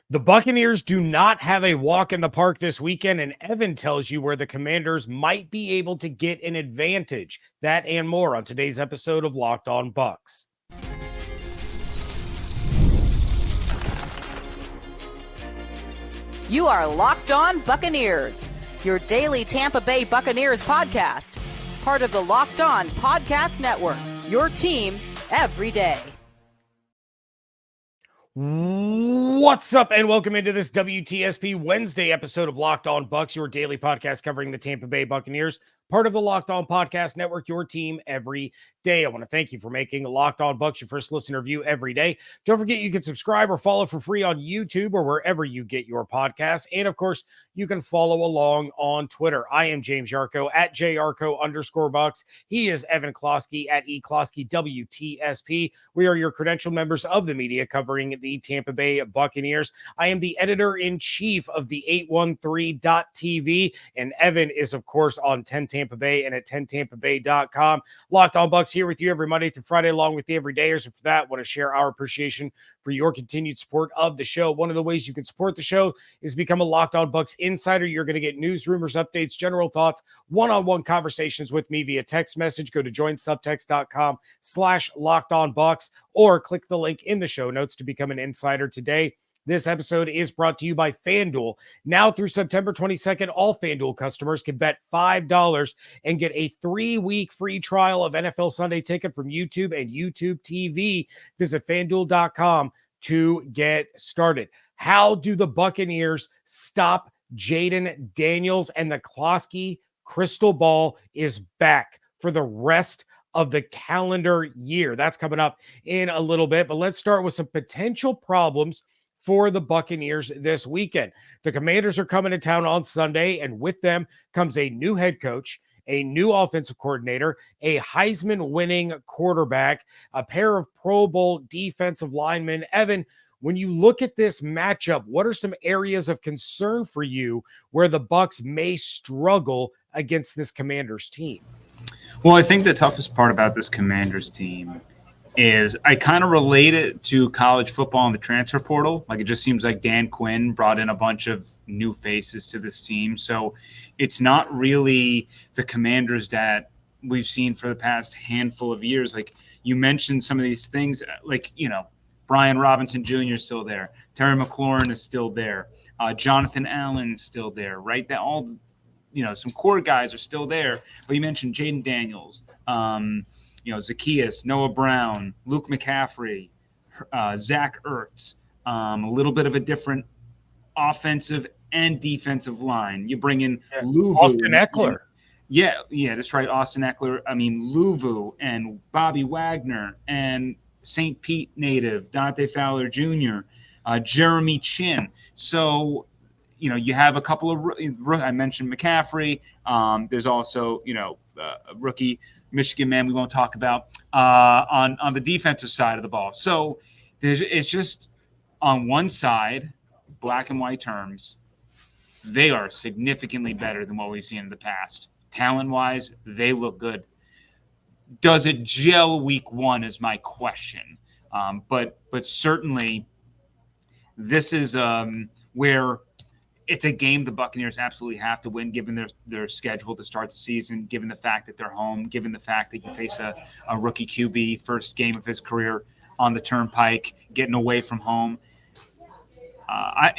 The Buccaneers do not have a walk in the park this weekend, and Evan tells you where the Commanders might be able to get an advantage. That and more on today's episode of Locked On Bucs. You are Locked On Buccaneers, your daily Tampa Bay Buccaneers podcast. Part of the Locked On Podcast Network, your team every day. What's up, and welcome into this WTSP Wednesday episode of Locked On Bucs, your daily podcast covering the Tampa Bay Buccaneers, part of the Locked On Podcast Network, your team every day. I want to thank you for making Locked On Bucs your first listener view every day. Don't forget you can subscribe or follow for free on YouTube or wherever you get your podcasts. And of course, you can follow along on Twitter. I am James Yarcho at JYarcho_Bucs. He is Evan Klosky at EKlosky We are your credentialed members of the media covering the Tampa Bay Buccaneers. I am the editor-in-chief of the 813.tv, and Evan is, of course, on 10 Tampa Bay and at 10tampabay.com. Locked On Bucs here with you every Monday through Friday, along with the everydayers. And for that, I want to share our appreciation for your continued support of the show. One of the ways you can support the show is become a Locked On Bucs insider. You're going to get news, rumors, updates, general thoughts, one-on-one conversations with me via text message. Go to joinsubtext.com/LockedOnBucs or click the link in the show notes to become an insider today. This episode is brought to you by FanDuel. Now through September 22nd, all FanDuel customers can bet $5 and get a 3-week free trial of NFL Sunday Ticket from YouTube and YouTube TV. Visit FanDuel.com to get started. How do the Buccaneers stop Jayden Daniels? And the Klosky crystal ball is back for the rest of the calendar year. That's coming up in a little bit, but let's start with some potential problems for the Buccaneers this weekend. The Commanders are coming to town on Sunday, and with them comes a new head coach, a new offensive coordinator, a Heisman-winning quarterback, a pair of Pro Bowl defensive linemen. Evan, when you look at this matchup, what are some areas of concern for you where the Bucs may struggle against this Commanders team? Well, I think the toughest part about this Commanders team is I kind of relate it to college football and the transfer portal. Like, it just seems like Dan Quinn brought in a bunch of new faces to this team. So it's not really the Commanders that we've seen for the past handful of years. Like, you mentioned some of these things, like, Brian Robinson Jr. is still there. Terry McLaurin is still there. Jonathan Allen is still there, right? That all, some core guys are still there. But you mentioned Jayden Daniels, Zacchaeus, Noah Brown, Luke McCaffrey, Zach Ertz, a little bit of a different offensive and defensive line. You bring in Louvu. Austin Eckler. Yeah, that's right. Austin Eckler. I mean, Louvu and Bobby Wagner and St. Pete native, Dante Fowler Jr., Jeremy Chin. So, you have a couple of – I mentioned McCaffrey. There's also, a rookie Michigan man we won't talk about on the defensive side of the ball. So it's just on one side, black and white terms, they are significantly better than what we've seen in the past. Talent-wise, they look good. Does it gel week one is my question. But certainly this is where – it's a game the Buccaneers absolutely have to win, given their schedule to start the season, given the fact that they're home, given the fact that you face a rookie QB, first game of his career on the Turnpike, getting away from home.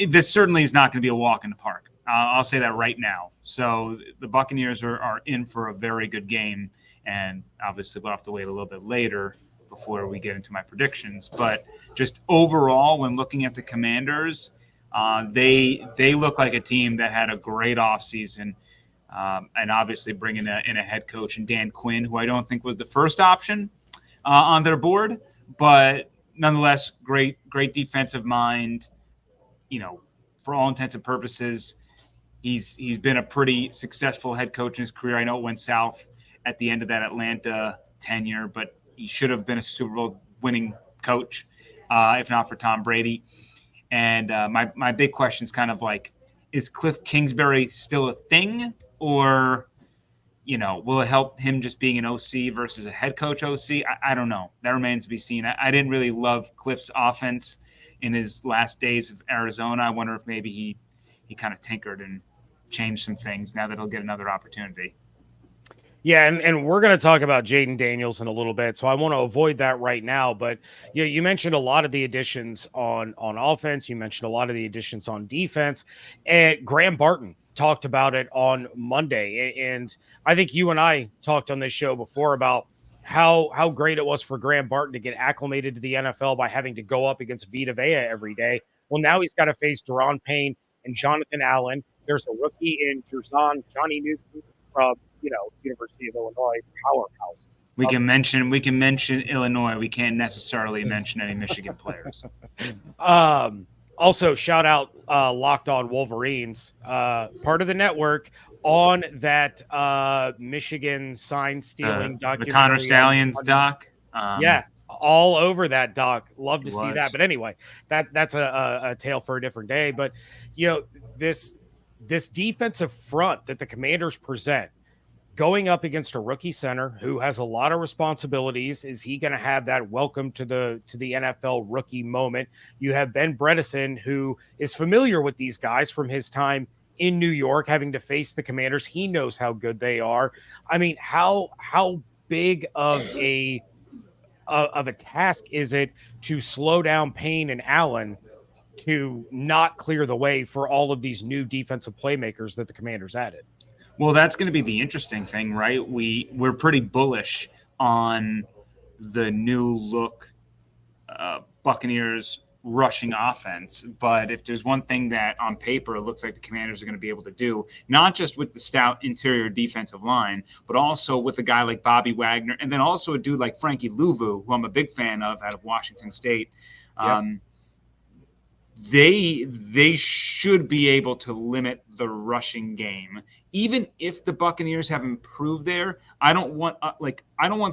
This certainly is not going to be a walk in the park. I'll say that right now. So the Buccaneers are in for a very good game, and obviously we'll have to wait a little bit later before we get into my predictions. But just overall, when looking at the Commanders – they look like a team that had a great offseason, and obviously bringing in a head coach and Dan Quinn, who I don't think was the first option on their board, but nonetheless, great defensive mind. For all intents and purposes, he's been a pretty successful head coach in his career. I know it went south at the end of that Atlanta tenure, but he should have been a Super Bowl winning coach, if not for Tom Brady. And my big question is kind of like, is Cliff Kingsbury still a thing, or will it help him just being an OC versus a head coach OC? I don't know. That remains to be seen. I didn't really love Cliff's offense. in his last days of Arizona. I wonder if maybe he kind of tinkered and changed some things now that he'll get another opportunity. Yeah, and we're going to talk about Jayden Daniels in a little bit, so I want to avoid that right now. But yeah, you mentioned a lot of the additions on offense. You mentioned a lot of the additions on defense, and Graham Barton talked about it on Monday. And I think you and I talked on this show before about how great it was for Graham Barton to get acclimated to the NFL by having to go up against Vita Vea every day. Well, now he's got to face Daron Payne and Jonathan Allen. There's a rookie in Johnny Newton from University of Illinois powerhouse. We can mention Illinois. We can't necessarily mention any Michigan players. Also, shout out Locked On Wolverines, part of the network, on that Michigan sign stealing documentary. The Connor Stallions doc. Yeah, all over that doc. Love to see that. But anyway, that's a tale for a different day. But this defensive front that the Commanders present, going up against a rookie center who has a lot of responsibilities. Is he going to have that welcome to the NFL rookie moment? You have Ben Bredesen, who is familiar with these guys from his time in New York, having to face the Commanders. He knows how good they are. I mean, how big of a task is it to slow down Payne and Allen to not clear the way for all of these new defensive playmakers that the Commanders added? Well, that's going to be the interesting thing, right? We're pretty bullish on the new look Buccaneers rushing offense. But if there's one thing that on paper it looks like the Commanders are going to be able to do, not just with the stout interior defensive line, but also with a guy like Bobby Wagner, and then also a dude like Frankie Louvu, who I'm a big fan of out of Washington State. Yep. They should be able to limit the rushing game, even if the Buccaneers have improved there. I don't want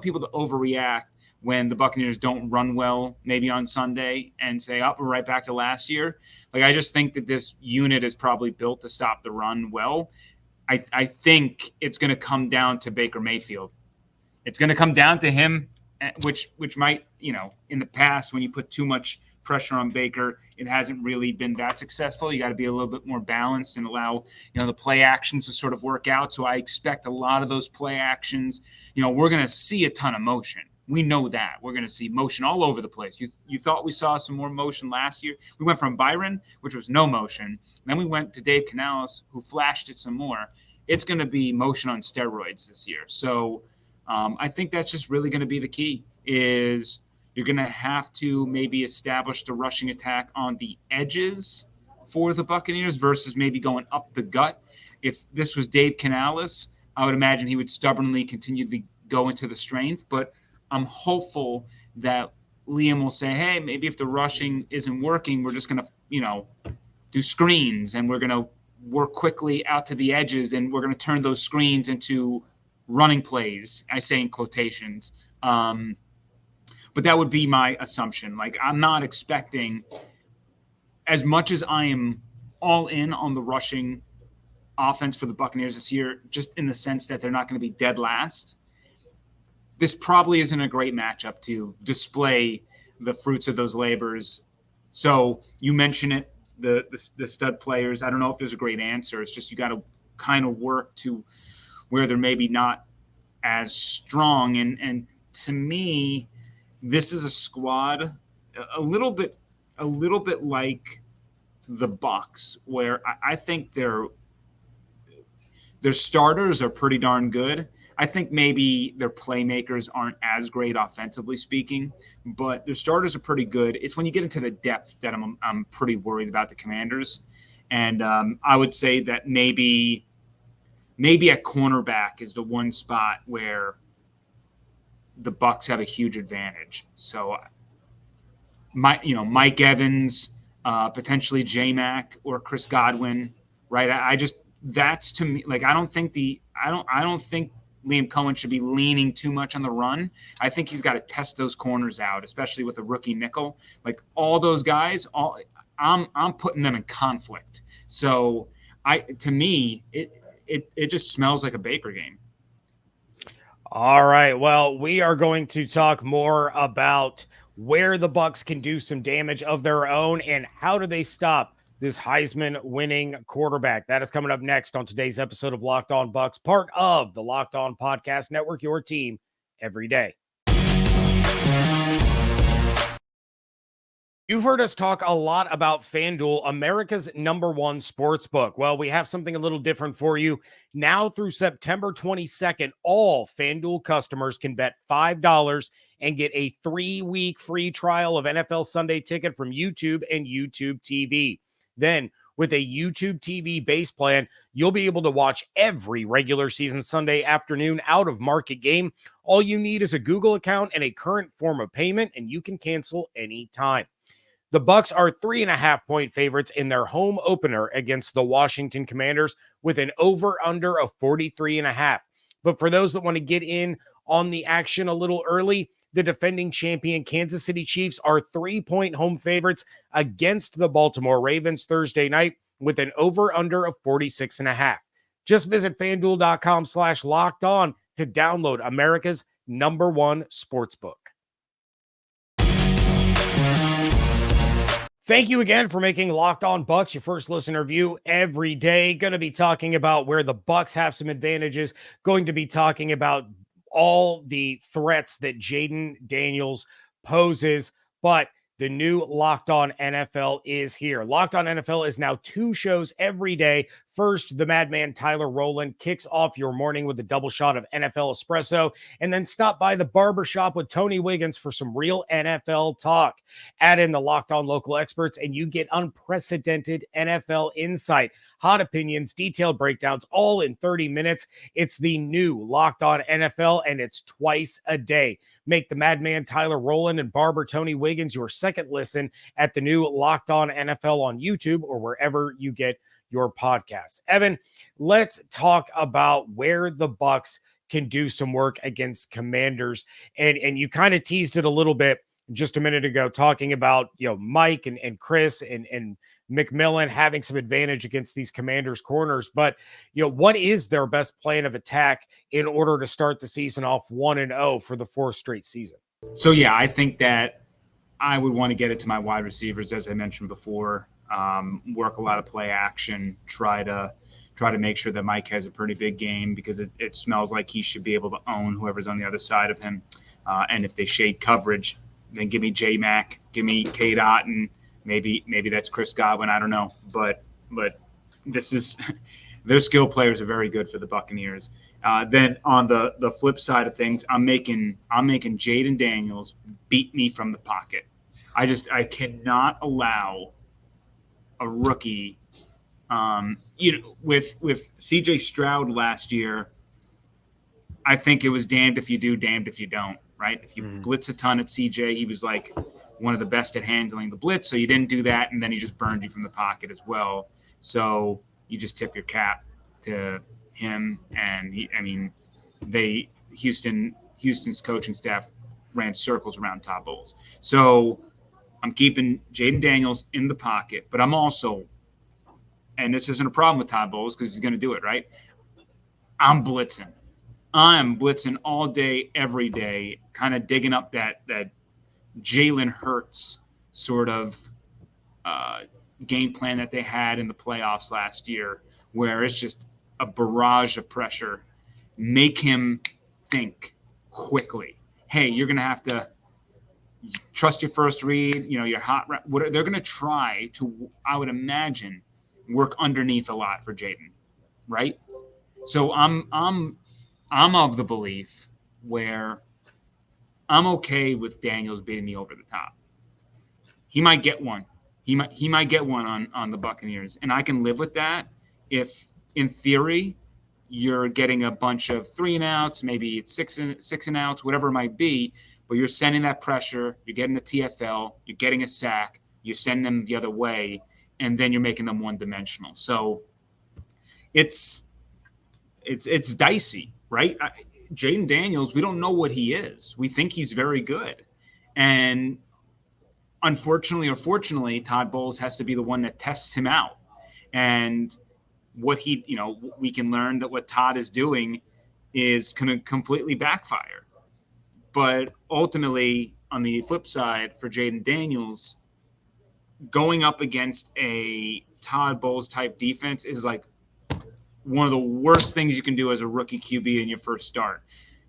people to overreact when the Buccaneers don't run well, maybe on Sunday, and say, "Oh, we're right back to last year." Like, I just think that this unit is probably built to stop the run well. I think it's going to come down to Baker Mayfield. It's going to come down to him, which might, in the past, when you put too much pressure on Baker, it hasn't really been that successful. You got to be a little bit more balanced and allow, the play actions to sort of work out. So I expect a lot of those play actions, we're going to see a ton of motion. We know that. We're going to see motion all over the place. You thought we saw some more motion last year. We went from Byron, which was no motion. Then we went to Dave Canales, who flashed it some more. It's going to be motion on steroids this year. So I think that's just really going to be the key, is you're going to have to maybe establish the rushing attack on the edges for the Buccaneers versus maybe going up the gut. If this was Dave Canales, I would imagine he would stubbornly continue to go into the strength. But I'm hopeful that Liam will say, hey, maybe if the rushing isn't working, we're just going to, do screens, and we're going to work quickly out to the edges, and we're going to turn those screens into running plays. I say in quotations. But that would be my assumption. Like, I'm not expecting, as much as I am all in on the rushing offense for the Buccaneers this year, just in the sense that they're not going to be dead last, this probably isn't a great matchup to display the fruits of those labors. So you mention it, the stud players. I don't know if there's a great answer. It's just you got to kind of work to where they're maybe not as strong. And to me, this is a squad a little bit like the Bucs, where I think their starters are pretty darn good. I think maybe their playmakers aren't as great offensively speaking, but their starters are pretty good. It's when you get into the depth that I'm pretty worried about the Commanders. And I would say that maybe at cornerback is the one spot where the Bucs have a huge advantage. So Mike Evans, potentially J-Mac or Chris Godwin, right? That's to me, like, I don't think Liam Cohen should be leaning too much on the run. I think he's got to test those corners out, especially with a rookie nickel. Like, all those guys, I'm putting them in conflict. So to me, it just smells like a Baker game. All right. Well, we are going to talk more about where the Bucs can do some damage of their own, and how do they stop this Heisman winning quarterback. That is coming up next on today's episode of Locked On Bucs, part of the Locked On Podcast Network, your team every day. You've heard us talk a lot about FanDuel, America's #1 sports book. Well, we have something a little different for you. Now through September 22nd, all FanDuel customers can bet $5 and get a 3-week free trial of NFL Sunday Ticket from YouTube and YouTube TV. Then, with a YouTube TV base plan, you'll be able to watch every regular season Sunday afternoon out of market game. All you need is a Google account and a current form of payment, and you can cancel anytime. The Bucs are 3.5-point favorites in their home opener against the Washington Commanders with an over-under of 43.5. But for those that want to get in on the action a little early, the defending champion Kansas City Chiefs are 3-point home favorites against the Baltimore Ravens Thursday night with an over-under of 46.5. Just visit FanDuel.com/lockedon to download America's #1 sportsbook. Thank you again for making Locked On Bucs your first listener view every day. Going to be talking about where the Bucs have some advantages. Going to be talking about all the threats that Jayden Daniels poses. But the new Locked On NFL is here. Locked On NFL is now 2 shows every day. First, the madman Tyler Rowland kicks off your morning with a double shot of NFL espresso, and then stop by the barbershop with Tony Wiggins for some real NFL talk. Add in the Locked On local experts, and you get unprecedented NFL insight, hot opinions, detailed breakdowns, all in 30 minutes. It's the new Locked On NFL, and it's twice a day. Make the madman Tyler Rowland and barber Tony Wiggins your second listen at the new Locked On NFL on YouTube or wherever you get your podcast. Evan, let's talk about where the Bucs can do some work against Commanders. And you kind of teased it a little bit just a minute ago, talking about, Mike and Chris and McMillan having some advantage against these Commanders corners. But, what is their best plan of attack in order to start the season off 1-0 for the 4th straight season? So, I think that I would want to get it to my wide receivers, as I mentioned before. Work a lot of play action, try to make sure that Mike has a pretty big game, because it smells like he should be able to own whoever's on the other side of him. And if they shade coverage, then give me J-Mac, give me Cade Otton, maybe that's Chris Godwin, I don't know. But this is their skill players are very good for the Buccaneers. Then on the flip side of things, I'm making Jayden Daniels beat me from the pocket. I cannot allow a rookie, with CJ Stroud last year, I think it was damned if you do, damned if you don't, right? If you blitz a ton at CJ, he was like one of the best at handling the blitz. So you didn't do that, and then he just burned you from the pocket as well. So you just tip your cap to him. And Houston's coaching staff ran circles around Todd Bowles. So I'm keeping Jayden Daniels in the pocket, but I'm also, and this isn't a problem with Todd Bowles because he's going to do it, right? I'm blitzing. I'm blitzing all day, every day, kind of digging up that Jalen Hurts sort of game plan that they had in the playoffs last year, where it's just a barrage of pressure. Make him think quickly. Hey, you're going to have to trust your first read, your hot. They're going to try to, I would imagine, work underneath a lot for Jayden, right? So I'm of the belief where I'm okay with Daniels beating me over the top. He might get one. He might get one on the Buccaneers, and I can live with that if, in theory, you're getting a bunch of 3-and-outs, maybe it's 6-and-outs, whatever it might be. But you're sending that pressure, you're getting a TFL, you're getting a sack, you're sending them the other way, and then you're making them one-dimensional. So it's dicey, right? Jayden Daniels, we don't know what he is. We think he's very good. And unfortunately or fortunately, Todd Bowles has to be the one that tests him out. And what we can learn that what Todd is doing is going to completely backfire. But ultimately, on the flip side for Jayden Daniels, going up against a Todd Bowles type defense is like one of the worst things you can do as a rookie QB in your first start,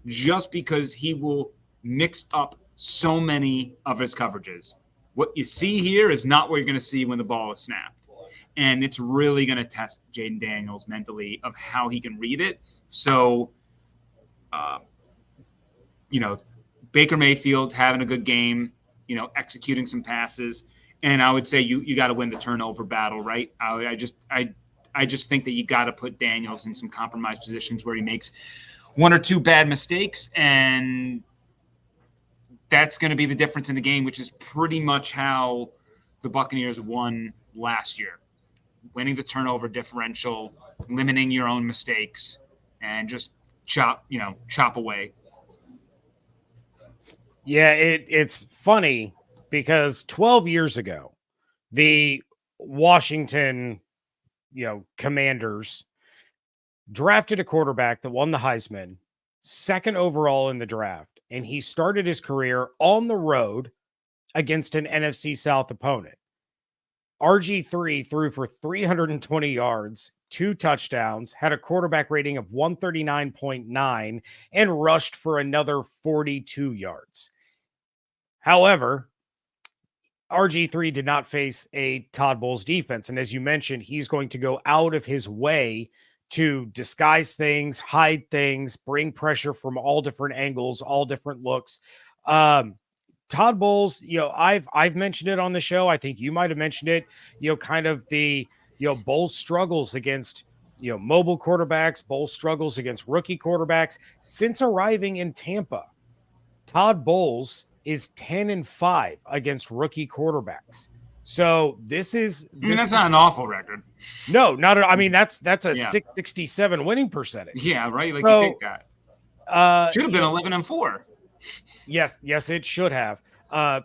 just because he will mix up so many of his coverages. What you see here is not what you're going to see when the ball is snapped. And it's really going to test Jayden Daniels mentally of how he can read it. So, Baker Mayfield having a good game, executing some passes. And I would say you got to win the turnover battle, right? I just think that you got to put Daniels in some compromised positions where he makes one or two bad mistakes, and that's going to be the difference in the game, which is pretty much how the Buccaneers won last year. Winning the turnover differential, limiting your own mistakes, and just chop away. Yeah, it's funny because 12 years ago, the Washington, Commanders drafted a quarterback that won the Heisman, second overall in the draft, and he started his career on the road against an NFC South opponent. RG3 threw for 320 yards, 2 touchdowns, had a quarterback rating of 139.9, and rushed for another 42 yards. However, RG3 did not face a Todd Bowles defense. And as you mentioned, he's going to go out of his way to disguise things, hide things, bring pressure from all different angles, all different looks. Todd Bowles, I've mentioned it on the show. I think you might have mentioned it, kind of the, Bowles struggles against, mobile quarterbacks, Bowles struggles against rookie quarterbacks. Since arriving in Tampa, Todd Bowles is 10-5 against rookie quarterbacks. So that's not an awful record. No, not. I mean, that's a 667 winning percentage. Yeah, right. Like, you take that. Should have been 11-4. Yes, it should have.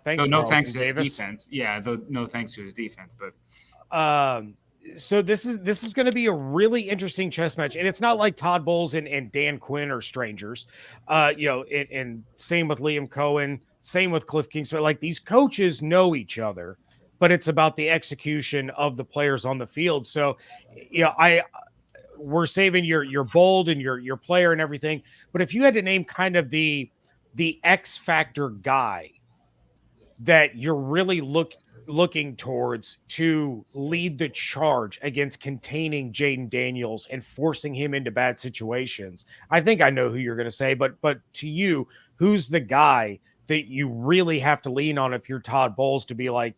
Thanks. So no thanks to Davis. his defense. Yeah, no thanks to his defense. But so this is going to be a really interesting chess match, and it's not like Todd Bowles and Dan Quinn are strangers. And same with Liam Cohen, same with Cliff Kingsbury. Like, these coaches know each other, but it's about the execution of the players on the field. So, we're saving your bold and your player and everything. But if you had to name kind of the X factor guy that you're really looking towards to lead the charge against containing Jayden Daniels and forcing him into bad situations, I think I know who you're going to say, but to you, who's the guy that you really have to lean on if you're Todd Bowles to be like,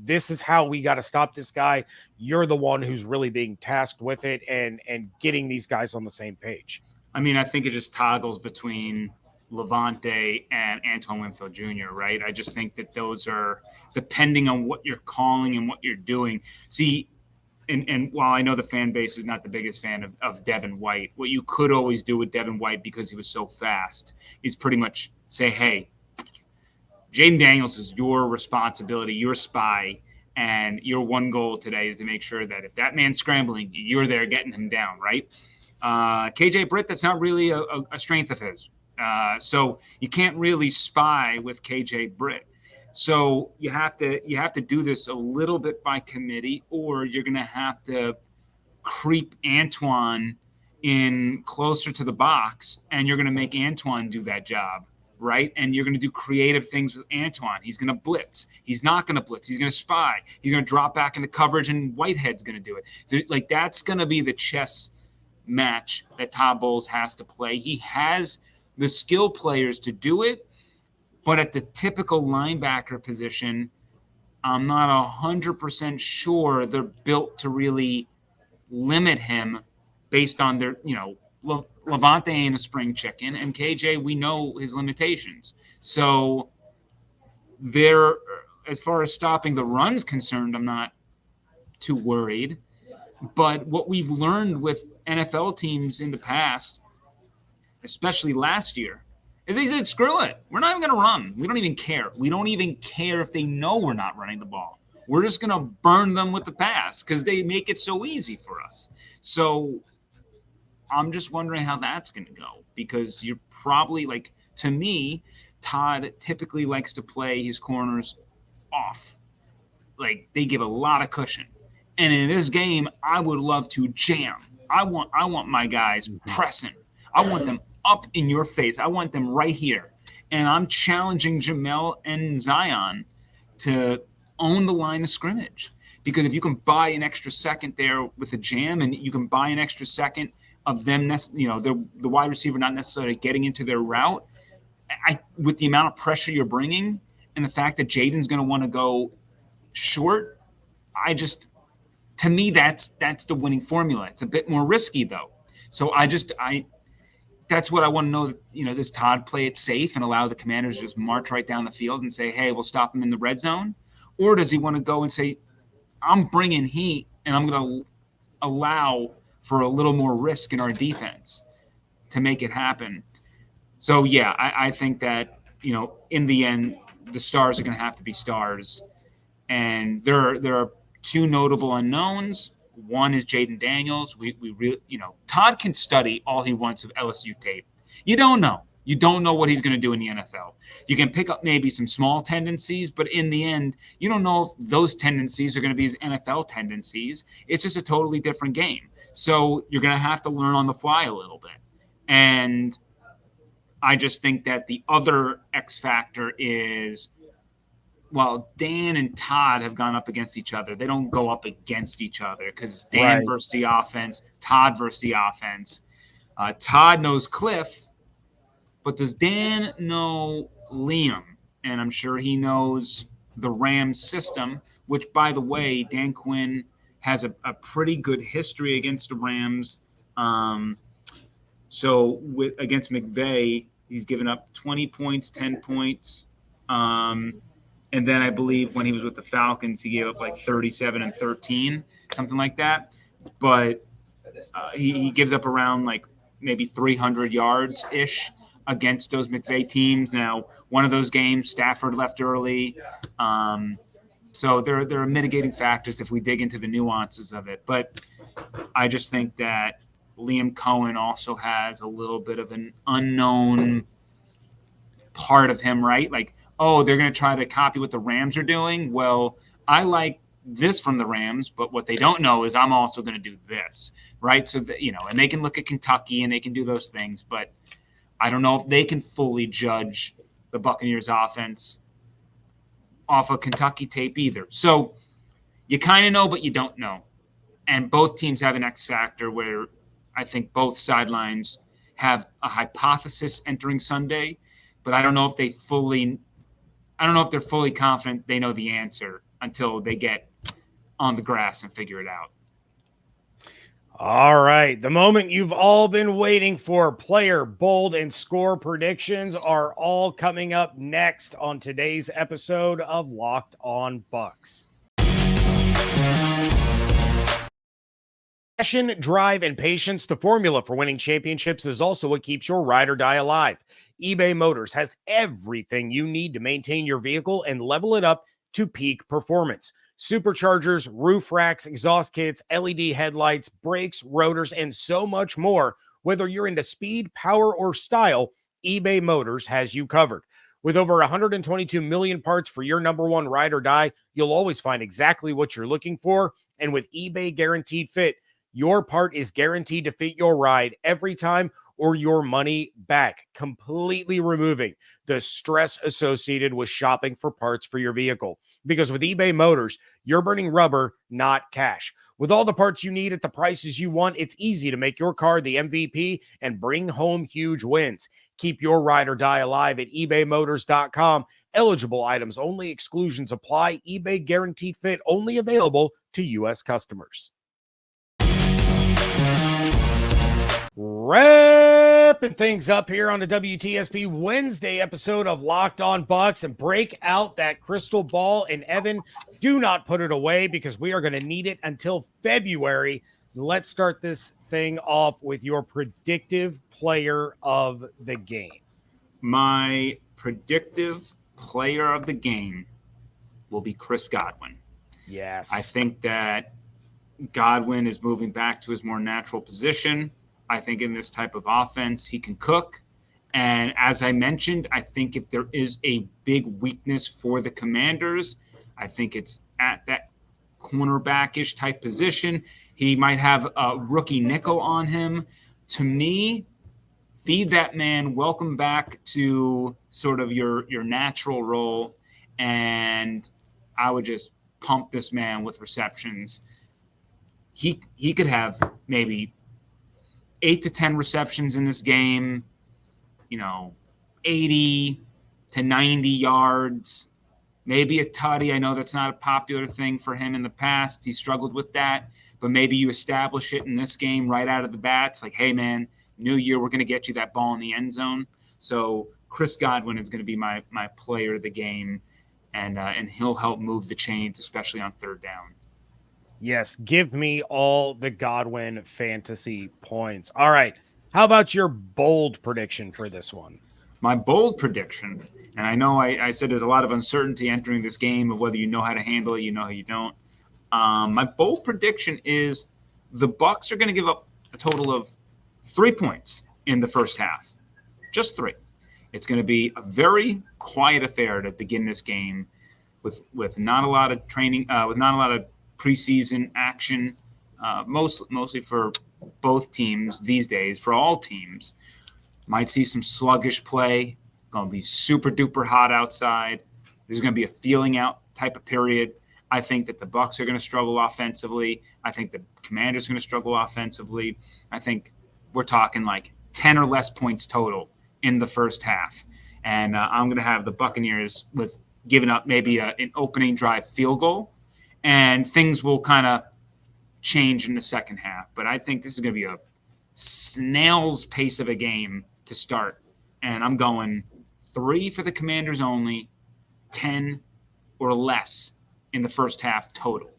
this is how we got to stop this guy. You're the one who's really being tasked with it and getting these guys on the same page. I mean, I think it just toggles between Levante and Antoine Winfield Jr., right? I just think that those are, depending on what you're calling and what you're doing. See, and while I know the fan base is not the biggest fan of Devin White, what you could always do with Devin White, because he was so fast, is pretty much say, hey, Jayden Daniels is your responsibility, your spy, and your one goal today is to make sure that if that man's scrambling, you're there getting him down, right? KJ Britt, that's not really a strength of his. So you can't really spy with KJ Britt. So you have to do this a little bit by committee, or you're going to have to creep Antoine in closer to the box, and you're going to make Antoine do that job, right? And you're going to do creative things with Antoine. He's going to blitz. He's not going to blitz. He's going to spy. He's going to drop back into coverage, and Whitehead's going to do it. Like, that's going to be the chess match that Todd Bowles has to play. He has the skill players to do it, but at the typical linebacker position, I'm not 100% sure they're built to really limit him based on their, Levante ain't a spring chicken, and KJ, we know his limitations. So there, as far as stopping the run's concerned, I'm not too worried. But what we've learned with NFL teams in the past, especially last year, is they said, screw it. We're not even going to run. We don't even care. We don't even care if they know we're not running the ball. We're just going to burn them with the pass because they make it so easy for us. So I'm just wondering how that's going to go, because you're probably, like, to me, Todd typically likes to play his corners off. Like, they give a lot of cushion. And in this game, I would love to jam. I want my guys pressing. I want them up in your face. I want them right here. And I'm challenging Jamel and Zion to own the line of scrimmage. Because if you can buy an extra second there with a jam, and you can buy an extra second of them, the wide receiver not necessarily getting into their route, with the amount of pressure you're bringing and the fact that Jayden's going to want to go short, to me, that's the winning formula. It's a bit more risky, though. So that's what I want to know. Does Todd play it safe and allow the Commanders to just march right down the field and say, hey, we'll stop him in the red zone? Or does he want to go and say, I'm bringing heat and I'm going to allow for a little more risk in our defense to make it happen? So, yeah, I think that, in the end, the stars are going to have to be stars. And there are two notable unknowns. One is Jayden Daniels. We really, Todd can study all he wants of LSU tape. You don't know. You don't know what he's going to do in the NFL. You can pick up maybe some small tendencies, but in the end, you don't know if those tendencies are going to be his NFL tendencies. It's just a totally different game. So you're going to have to learn on the fly a little bit. And I just think that the other X factor is, well, Dan and Todd have gone up against each other. They don't go up against each other because it's Dan versus the offense, Todd versus the offense. Todd knows Cliff, but does Dan know Liam? And I'm sure he knows the Rams system, which, by the way, Dan Quinn has a pretty good history against the Rams. Against McVay, he's given up 20 points, 10 points. And then I believe when he was with the Falcons, he gave up like 37 and 13, something like that. But he gives up around like maybe 300 yards-ish against those McVay teams. Now, one of those games, Stafford left early. So there are mitigating factors if we dig into the nuances of it. But I just think that Liam Cohen also has a little bit of an unknown part of him, right? Like, oh, they're going to try to copy what the Rams are doing. Well, I like this from the Rams, but what they don't know is I'm also going to do this, right? So, and they can look at Kentucky and they can do those things, but I don't know if they can fully judge the Buccaneers offense off of Kentucky tape either. So you kind of know, but you don't know. And both teams have an X factor where I think both sidelines have a hypothesis entering Sunday, but I don't know if they're fully confident they know the answer until they get on the grass and figure it out. All right. The moment you've all been waiting for, player, bold, and score predictions are all coming up next on today's episode of Locked On Bucs. Passion, drive, and patience, the formula for winning championships, is also what keeps your ride or die alive. eBay Motors has everything you need to maintain your vehicle and level it up to peak performance. Superchargers, roof racks, exhaust kits, LED headlights, brakes, rotors, and so much more. Whether you're into speed, power, or style, eBay Motors has you covered. With over 122 million parts for your number one ride or die, you'll always find exactly what you're looking for. And with eBay Guaranteed Fit, your part is guaranteed to fit your ride every time or your money back, completely removing the stress associated with shopping for parts for your vehicle. Because with eBay Motors, you're burning rubber, not cash. With all the parts you need at the prices you want, it's easy to make your car the MVP and bring home huge wins. Keep your ride or die alive at ebaymotors.com. Eligible items only, exclusions apply. eBay Guaranteed Fit only available to U.S. customers. Wrapping things up here on the WTSP Wednesday episode of Locked On Bucs, and break out that crystal ball. And Evan, do not put it away because we are going to need it until February. Let's start this thing off with your predictive player of the game. My predictive player of the game will be Chris Godwin. Yes. I think that Godwin is moving back to his more natural position. I think in this type of offense, he can cook. And as I mentioned, I think if there is a big weakness for the Commanders, I think it's at that cornerback-ish type position. He might have a rookie nickel on him. To me, feed that man, welcome back to sort of your natural role, and I would just pump this man with receptions. He could have maybe 8 to 10 receptions in this game, 80 to 90 yards, maybe a tutty. I know that's not a popular thing for him in the past. He struggled with that, but maybe you establish it in this game right out of the bat. It's like, hey, man, new year, we're going to get you that ball in the end zone. So Chris Godwin is going to be my player of the game, and he'll help move the chains, especially on third down. Yes, give me all the Godwin fantasy points. All right. How about your bold prediction for this one? My bold prediction, and I know I said there's a lot of uncertainty entering this game of whether you know how to handle it, how you don't. My bold prediction is the Bucs are going to give up a total of 3 points in the first half. Just 3. It's going to be a very quiet affair to begin this game with not a lot of training, with not a lot of preseason action, mostly for both teams these days, for all teams. Might see some sluggish play. Going to be super duper hot outside. There's going to be a feeling out type of period. I think that the Bucs are going to struggle offensively. I think the Commanders are going to struggle offensively. I think we're talking like 10 or less points total in the first half. And I'm going to have the Buccaneers with giving up maybe an opening drive field goal. And things will kind of change in the second half. But I think this is going to be a snail's pace of a game to start. And I'm going 3 for the Commanders only, 10 or less in the first half total.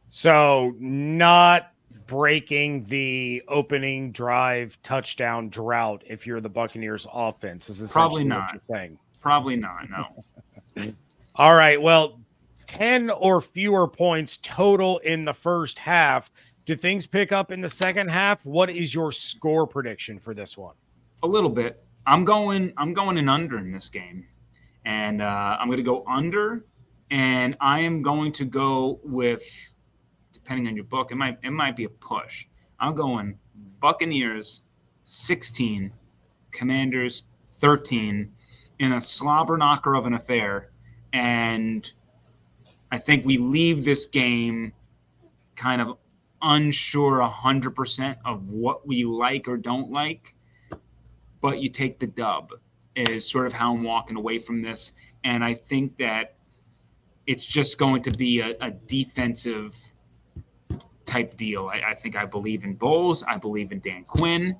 So not breaking the opening drive touchdown drought if you're the Buccaneers offense is essentially what you're saying. Probably not, no. All right, well, 10 or fewer points total in the first half. Do things pick up in the second half? What is your score prediction for this one? A little bit. I'm going an under in this game. And I'm going to go under, and I am going to go with, depending on your book, it might be a push. I'm going Buccaneers 16, Commanders 13 in a slobber knocker of an affair. And I think we leave this game kind of unsure 100% of what we like or don't like, but you take the dub is sort of how I'm walking away from this. And I think that it's just going to be a defensive type deal. I think I believe in Bowles. I believe in Dan Quinn.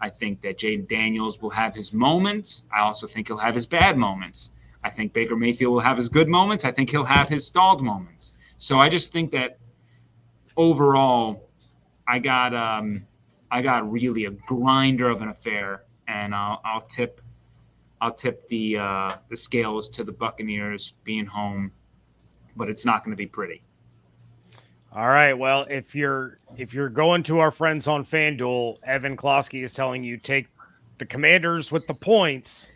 I think that Jayden Daniels will have his moments. I also think he'll have his bad moments. I think Baker Mayfield will have his good moments. I think he'll have his stalled moments. So I just think that overall, I got really a grinder of an affair, and I'll tip the scales to the Buccaneers being home, but it's not going to be pretty. All right. Well, if you're going to our friends on FanDuel, Evan Klosky is telling you take the Commanders with the points,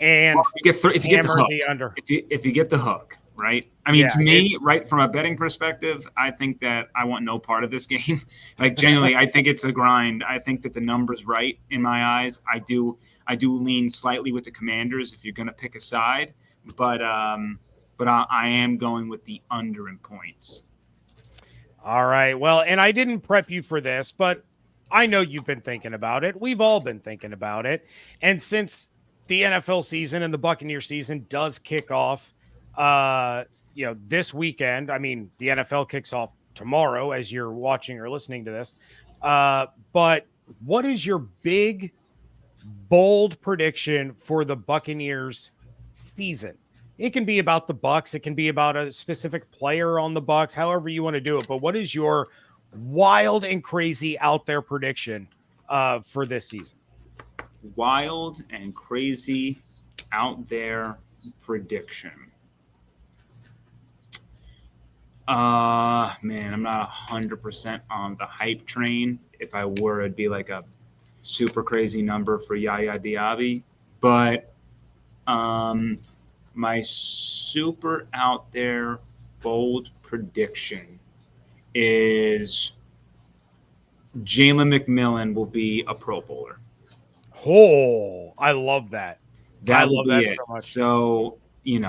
and if you get the hook, the under. If you get the hook, right? I mean, to me, right from a betting perspective, I think that I want no part of this game. Like, genuinely, I think it's a grind. I think that the number's right in my eyes. I do lean slightly with the Commanders if you're going to pick a side, but I am going with the under in points. All right. Well, and I didn't prep you for this, but I know you've been thinking about it. We've all been thinking about it. And since the NFL season and the Buccaneer season does kick off, this weekend, I mean, the NFL kicks off tomorrow as you're watching or listening to this. But what is your big, bold prediction for the Buccaneers season? It can be about the Bucs. It can be about a specific player on the Bucs, however you want to do it. But what is your wild and crazy out there prediction for this season? Wild and crazy out there prediction. Man, I'm not 100% on the hype train. If I were, it'd be like a super crazy number for Yaya Diaby. But my super out there bold prediction is Jalen McMillan will be a Pro Bowler. Oh, I love that. That will be that it. so much. So,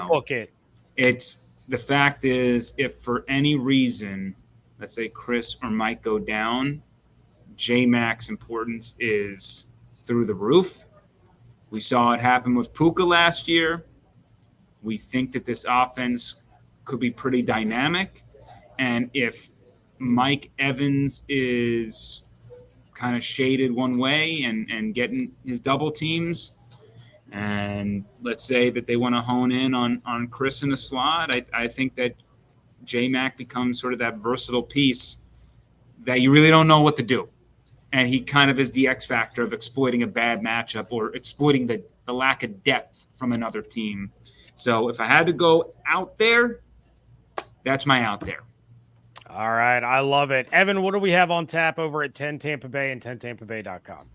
Book it. It's the fact is, if for any reason, let's say Chris or Mike go down, J-Mac's importance is through the roof. We saw it happen with Puka last year. We think that this offense could be pretty dynamic. And if Mike Evans is kind of shaded one way and getting his double teams, and let's say that they want to hone in on Chris in the slot, I think that J-Mac becomes sort of that versatile piece that you really don't know what to do. And he kind of is the X factor of exploiting a bad matchup or exploiting the lack of depth from another team. So if I had to go out there, that's my out there. All right. I love it. Evan, what do we have on tap over at 10 Tampa Bay and 10tampabay.com?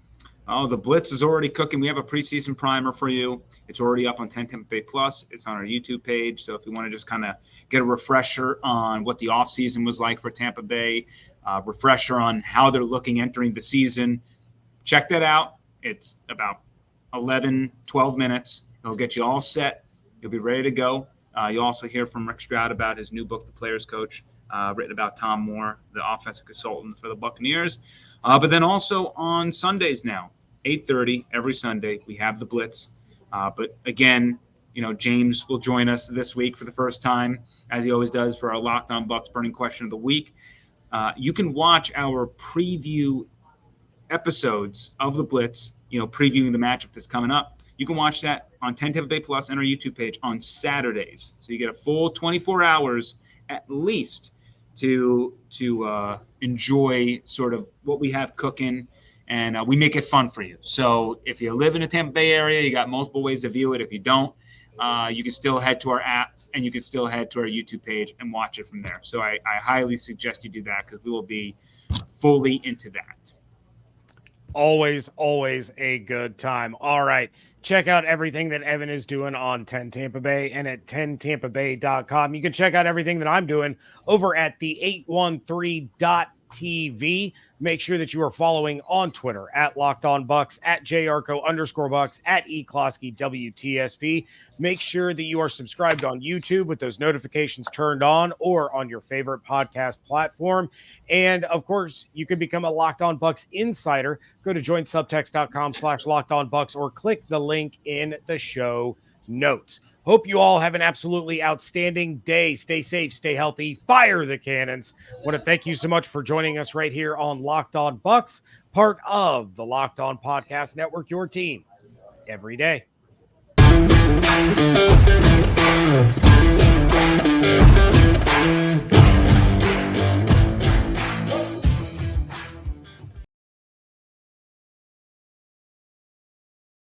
Oh, the Blitz is already cooking. We have a preseason primer for you. It's already up on 10 Tampa Bay Plus. It's on our YouTube page. So if you want to just kind of get a refresher on what the offseason was like for Tampa Bay, refresher on how they're looking entering the season, check that out. It's about 11, 12 minutes. It'll get you all set. You'll be ready to go. You'll also hear from Rick Stroud about his new book, The Player's Coach, written about Tom Moore, the offensive consultant for the Buccaneers. But then also on Sundays now, 8:30 every Sunday, we have the Blitz. But again, James will join us this week for the first time, as he always does, for our Locked On Bucs Burning Question of the Week. You can watch our preview episodes of the Blitz, previewing the matchup that's coming up. You can watch that on 10 Tampa Bay Plus and our YouTube page on Saturdays. So you get a full 24 hours at least to enjoy sort of what we have cooking, and we make it fun for you. So if you live in the Tampa Bay area, you got multiple ways to view it. If you don't, you can still head to our app, and you can still head to our YouTube page and watch it from there. So I highly suggest you do that, because we will be fully into that. Always a good time. All right. Check out everything that Evan is doing on 10 Tampa Bay and at 10tampabay.com. You can check out everything that I'm doing over at the 813.tv. Make sure that you are following on Twitter at Locked On Bucs, at Jarko_Bucs, at eCloskey WTSP. Make sure that you are subscribed on YouTube with those notifications turned on, or on your favorite podcast platform. And of course, you can become a Locked On Bucs insider. Go to joinsubtext.com/LockedOnBucs or click the link in the show notes. Hope you all have an absolutely outstanding day. Stay safe, stay healthy, fire the cannons. I want to thank you so much for joining us right here on Locked On Bucs, part of the Locked On Podcast Network, your team every day.